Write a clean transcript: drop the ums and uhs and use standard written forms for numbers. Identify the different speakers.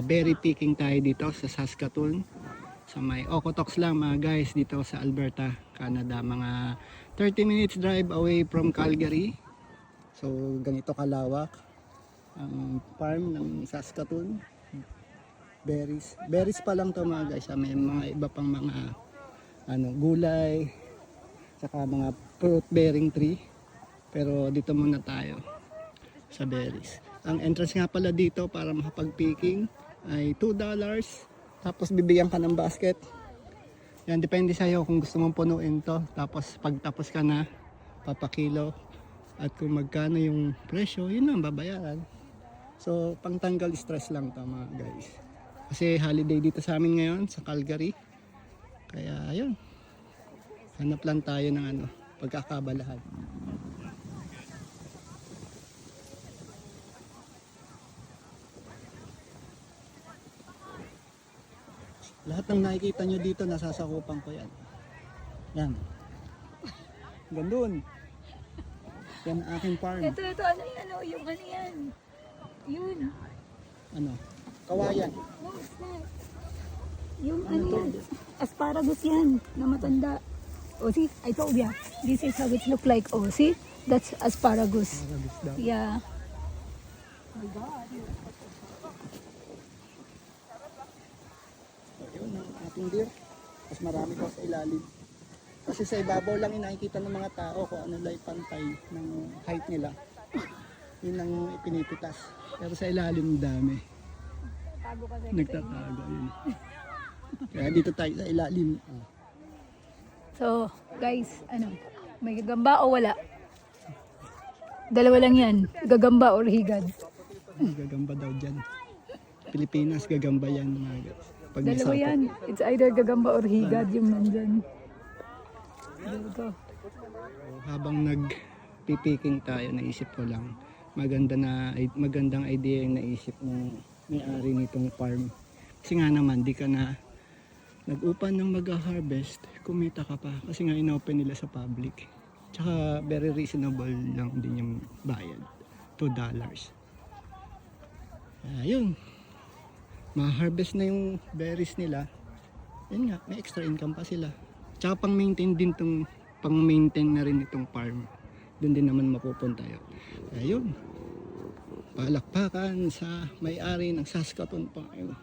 Speaker 1: berry picking tayo dito sa Saskatoon. Sa may Okotoks lang mga guys, dito sa Alberta, Canada. Mga 30 minutes drive away from Calgary. So ganito kalawak ang farm ng Saskatoon. Berries pa lang to mga guys. May mga iba pang mga gulay, saka mga fruit bearing tree. Pero dito muna tayo sa berries. Ang entrance nga pala dito para makapag-picking ay $2. Tapos bibigyan ka ng basket. Yan, depende sa'yo kung gusto mong punuin to. Tapos pagtapos ka na, papakilo. At kung magkano yung presyo, yun ang babayaran. So, pangtanggal stress lang to mga guys. Kasi holiday dito sa amin ngayon, sa Calgary. Kaya, yun. Hanap lang tayo ng pagkakabalahan. Lahat ng nakikita nyo dito, nasasakupan ko yan. Yan. Gandun. Yan ang aking farm.
Speaker 2: Ito, ano yan? Yung ano yan? Yun.
Speaker 1: Ano? Kawayan.
Speaker 2: No, it's not. Yung ano yan? Asparagus yan, na matanda. Oh, see? I told ya. This is how it look like. Oh, see? That's asparagus.
Speaker 1: Asparagus daw.
Speaker 2: Yeah. Oh my God.
Speaker 1: Yun ang ating deer. Mas marami pa sa ilalim. Kasi sa ibabaw lang yung nakikita ng mga tao kung ano lang pantay ng height nila. Yun ang ipinipitas. Pero sa ilalim dami.
Speaker 2: Tago kasi.
Speaker 1: Nagtatago yun. Kaya dito tayo sa ilalim.
Speaker 2: So, guys, may gagamba o wala? Dalawa lang yan. Gagamba or higad.
Speaker 1: Gagamba daw dyan. Pilipinas, gagamba yan mga guys. Pag
Speaker 2: Dalawa
Speaker 1: nasapo.
Speaker 2: yan. It's either gagamba or higad yung nandyan. There we go.
Speaker 1: Habang nagpipiking tayo, naisip ko lang magandang idea yung naisip ng may-ari nitong farm. Kasi nga naman, di ka na nag-upan ng mag-harvest, kumita ka pa. Kasi nga inopen nila sa public. Tsaka very reasonable lang din yung bayad. $2. Ayun. Ma-harvest na yung berries nila. Yun nga, may extra income pa sila. Tsaka pang-maintain na rin itong farm. Doon din naman mapupunta yun. Ayun. Palakpakan sa may-ari ng Saskatoon Farm.